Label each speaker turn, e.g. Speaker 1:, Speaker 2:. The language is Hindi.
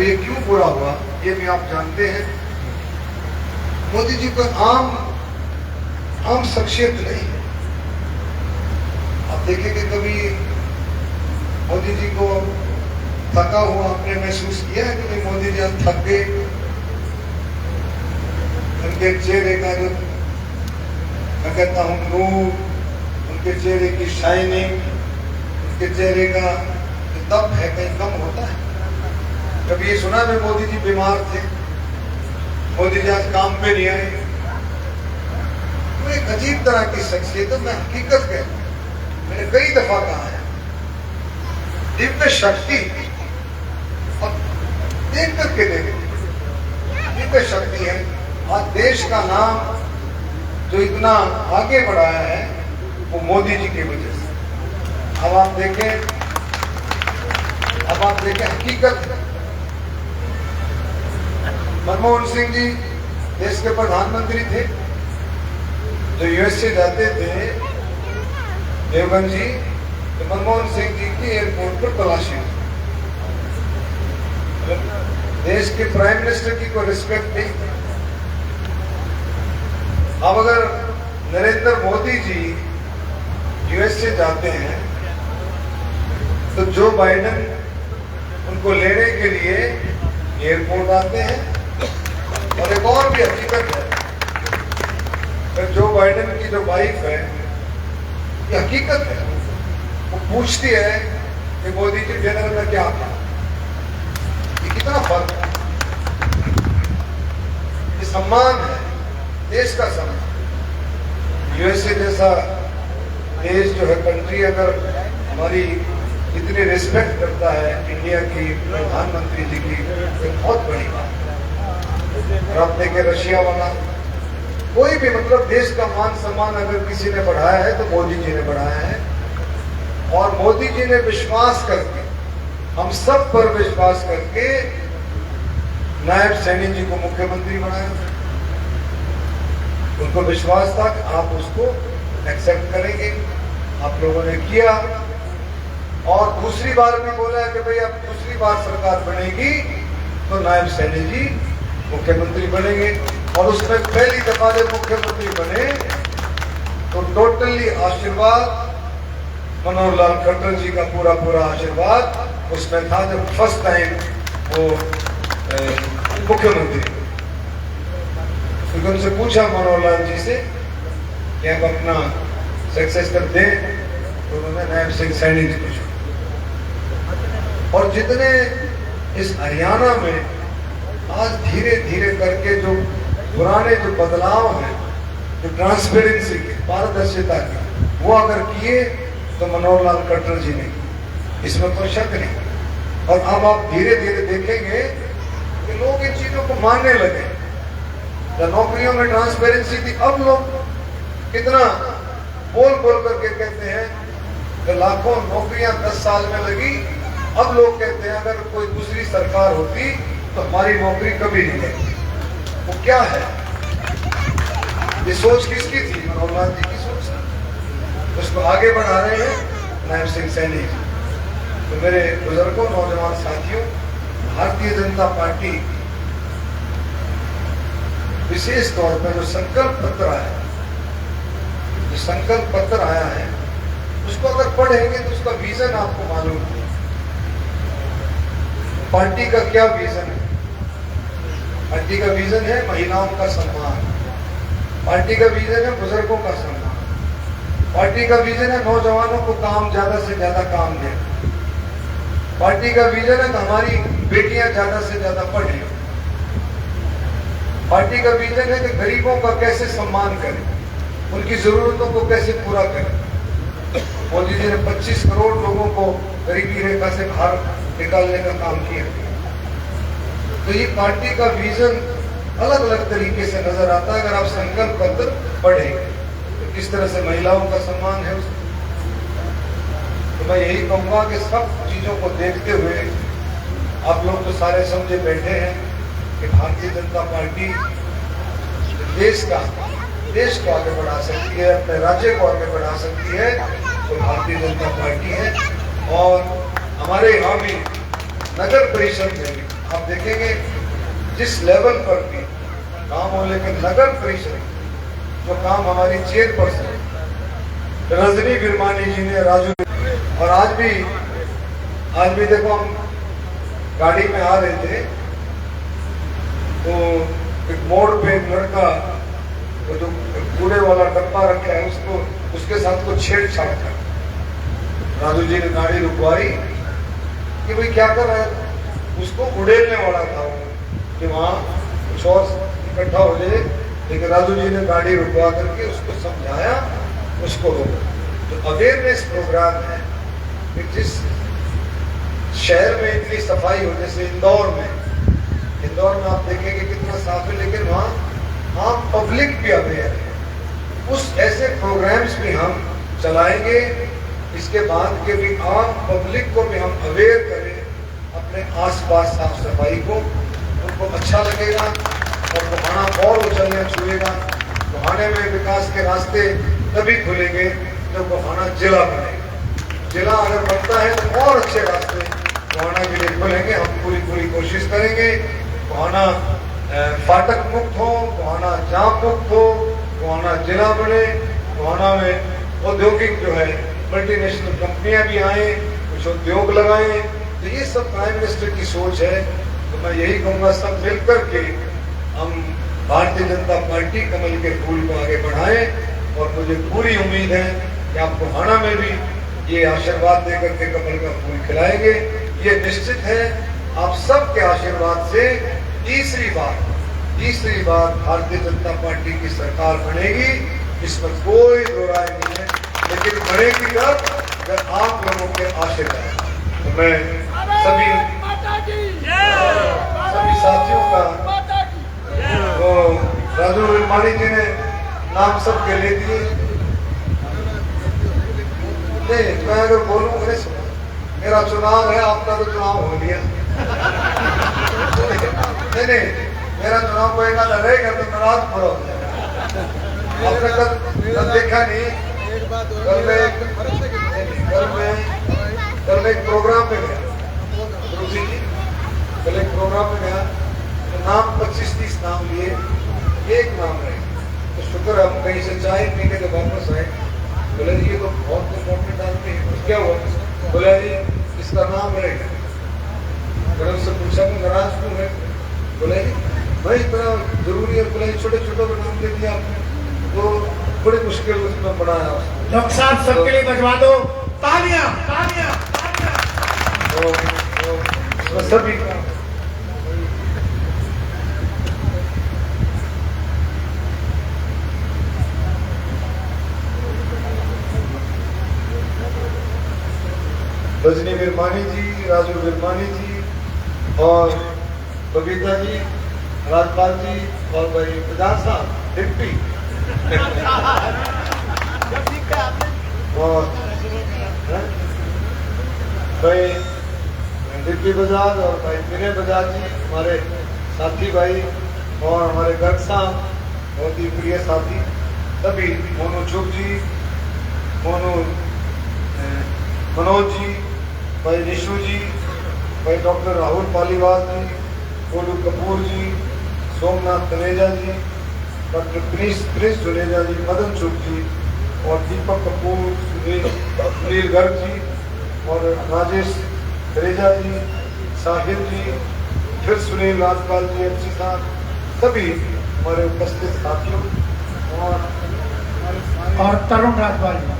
Speaker 1: और ये क्यों बुरा हुआ ये भी आप जानते हैं। मोदी जी को आम शख्सियत नहीं है। आप देखेंगे कभी मोदी जी को थका हुआ आपने महसूस किया है कि भाई मोदी जी आज थक गए? उनके चेहरे का जो मैं कहता हूँ नूर, उनके चेहरे की शाइनिंग, उनके चेहरे का जो दम है कहीं कम होता है? कभी ये सुना मैं मोदी जी बीमार थे, मोदी जी आज काम पे नहीं आए? वो एक अजीब तरह की शख्सियत है। मैं हकीकत कहता हूं, मैंने कई दफा कहा है, दिव्य शक्ति और देख करके देखे दिव्य शक्ति है। आज देश का नाम जो इतना आगे बढ़ाया है वो मोदी जी की वजह से। अब आप देखें हकीकत। मनमोहन सिंह जी देश के प्रधानमंत्री थे, जो यूएसए जाते थे देवगन जी, तो मनमोहन सिंह जी की एयरपोर्ट पर तलाशी हुई। देश के प्राइम मिनिस्टर की कोई रिस्पेक्ट नहीं। अब अगर नरेंद्र मोदी जी यूएसए जाते हैं तो जो बाइडेन उनको लेने के लिए एयरपोर्ट आते हैं। और एक और भी हकीकत है, जो बाइडेन की जो वाइफ है, ये हकीकत है, वो पूछती है कि मोदी जी डिनर में क्या था। ये कितना फर्क है, ये सम्मान है, देश का सम्मान। यूएसए जैसा देश जो है, कंट्री, अगर हमारी इतनी रिस्पेक्ट करता है इंडिया की प्रधानमंत्री जी की, तो बहुत बड़ी बात है। और आप देखें रशिया वाला, कोई भी मतलब देश का मान सम्मान अगर किसी ने बढ़ाया है तो मोदी जी ने बढ़ाया है। और मोदी जी ने विश्वास करके, हम सब पर विश्वास करके नायब सैनी जी को मुख्यमंत्री बनाया। उनको विश्वास था कि आप उसको एक्सेप्ट करेंगे, आप लोगों ने किया। और दूसरी बार भी बोला कि भाई अब दूसरी बार सरकार बनेगी तो नायब सैनी जी मुख्यमंत्री बनेंगे। और उसमें पहली दफा जब मुख्यमंत्री बने तो टोटली आशीर्वाद मनोहर लाल खट्टर जी का पूरा आशीर्वाद उसमें था, जब फर्स्ट टाइम वो मुख्यमंत्री। क्योंकि उनसे पूछा मनोहर लाल जी से कि आप अपना सक्सेसर दें, तो उन्होंने नायब सिंह सैनी जी को। और जितने इस हरियाणा में आज धीरे धीरे करके जो पुराने जो बदलाव हैं, जो ट्रांसपेरेंसी के, पारदर्शिता के, वो अगर किए तो मनोहर लाल खट्टर जी ने, इसमें कोई शक नहीं। और अब आप धीरे धीरे देखेंगे कि लोग इन चीजों को मानने लगे। जब नौकरियों में ट्रांसपेरेंसी थी, अब लोग कितना बोल करके कहते हैं कि लाखों नौकरियां 10 साल में लगी। अब लोग कहते हैं अगर कोई दूसरी सरकार होती तो हमारी नौकरी कभी नहीं लगती। वो क्या है? ये सोच किसकी थी? मनोहर लाल जी की सोच थी। उसको आगे बढ़ा रहे हैं नायब सिंह सैनी जी। तो मेरे बुजुर्गों, नौजवान साथियों, भारतीय जनता पार्टी विशेष तौर पर जो संकल्प पत्र आया है, उसको अगर पढ़ेंगे तो उसका विजन आपको मालूम है। पार्टी का क्या विजन है? पार्टी का विजन है महिलाओं का सम्मान, पार्टी का विजन है बुजुर्गों का सम्मान, पार्टी का विजन है नौजवानों को ज्यादा से ज्यादा काम देना, पार्टी का विजन है कि हमारी बेटियां ज्यादा से ज्यादा पढ़े, पार्टी का विजन है कि गरीबों का कैसे सम्मान करें, उनकी जरूरतों को कैसे पूरा करें। मोदी जी ने 25 करोड़ लोगों को गरीबी रेखा से बाहर निकालने का काम किया। तो ये पार्टी का विजन अलग अलग तरीके से नजर आता है। अगर आप संकल्प पत्र पढ़ेंगे तो किस तरह से महिलाओं का सम्मान है उसमें। तो मैं यही कहूंगा कि सब चीजों को देखते हुए आप लोग तो सारे समझे बैठे हैं कि भारतीय जनता पार्टी देश को आगे बढ़ा सकती है, अपने राज्य को आगे बढ़ा सकती है, तो भारतीय जनता पार्टी है। और हमारे यहाँ भी नगर परिषद में आप देखेंगे जिस लेवल पर भी काम हो, लेकिन नगर परिषद जो काम हमारी चेयरपर्सन रजनी बिरमानी जी ने, राजू, और आज भी देखो हम गाड़ी में आ रहे थे तो एक मोड़ पे एक लड़का वो जो कूड़े वाला डब्बा रखा है उसके साथ को छेड़छाड़ कर राजू जी ने गाड़ी रुकवाई कि भाई क्या कर रहा है, उसको उड़ेलने वाला था कि वहां कुछ और इकट्ठा हो जाए, लेकिन राजू जी ने गाड़ी रुकवा करके उसको समझाया, उसको रोका। तो अवेयरनेस प्रोग्राम है कि जिस शहर में इतनी सफाई हो, जैसे इंदौर में आप देखेंगे कितना साफ है, लेकिन वहाँ आम पब्लिक भी अवेयर है। उस ऐसे प्रोग्राम्स भी हम चलाएंगे, इसके बाद के भी आम पब्लिक को भी हम अवेयर करें अपने आसपास साफ सफाई को, उनको अच्छा लगेगा और गोहाना और उछलने छुएगा। गोहाने में विकास के रास्ते तभी खुलेंगे जब गोहाना जिला बनेगा। जिला अगर बनता है तो और अच्छे रास्ते गोहाना के लिए खुलेंगे। हम पूरी कोशिश करेंगे गोहाना फाटक मुक्त हो, गोहाना जाम मुक्त हो, गोहाना जिला बने, गोहाना में औद्योगिक जो है मल्टीनेशनल कंपनियां भी आए, कुछ उद्योग लगाए। तो ये सब प्राइम मिनिस्टर की सोच है। तो मैं यही कहूँगा सब मिलकर के हम भारतीय जनता पार्टी कमल के फूल को आगे बढ़ाएं, और मुझे पूरी उम्मीद है कि आप गोहाना में भी ये आशीर्वाद देकर के कमल का फूल खिलाएंगे। ये निश्चित है आप सबके आशीर्वाद से तीसरी बार भारतीय जनता पार्टी की सरकार बनेगी, इसमें कोई दो राय नहीं है, लेकिन बनेगी जब आप लोगों के आशीर्वाद। तो मैं सभी साथियों का, तो राजू बिरमानी जी ने नाम सबके ले दिए। नहीं, मैं अगर बोलूं, मेरा चुनाव है, आपका तो चुनाव हो गया। नहीं, मेरा चुनाव कोई ना लड़ेगा तो नाराज पड़ो। आपने कल देखा नहीं, कल एक प्रोग्राम में गया, कल एक प्रोग्राम में गया तो नाम 25-30 नाम लिए, एक नाम रहे। तो शुक्र हम कहीं से चाय पी के जब वापस आए, बोले जी ये तो बहुत इम्पोर्टेंट आदमी है। क्या हुआ? बोला जी इसका नाम रहेगा। मैंने उससे पूछा कि नाराज क्यों है? बोले जी भाई इतना जरूरी है। बोले छोटे को नाम दे दिया आपने, तो बड़ी मुश्किल उसमें पड़ा है।
Speaker 2: डॉक्टर साहब सबके लिए बजवा दो तालियां।
Speaker 1: तो सभी का रजनी बिरमानी जी, राजू बिरमानी जी और बबीता जी, राजपाल जी और भाई प्रधान साहब डिप्टी और भाई डिप्टी बजाज और भाई विनय बजाज जी हमारे साथी भाई, और हमारे गर्ग साहब बहुत ही प्रिय साथी सभी, मोनू चुग जी, मनोज जी, भाई निशु जी, भाई डॉक्टर राहुल पालीवाल जी, गोलू कपूर जी, सोमनाथ तनेजा जी, डॉक्टर प्रिंस जुनेजा जी, मदन चुग जी और दीपक कपूर, सुनील गर्ग जी और राजेश तनेजा जी, साहिल जी, फिर सुनील राजपाल जी, अच्छी साहब, सभी हमारे उपस्थित साथियों और
Speaker 2: तरुण राजपाल जी।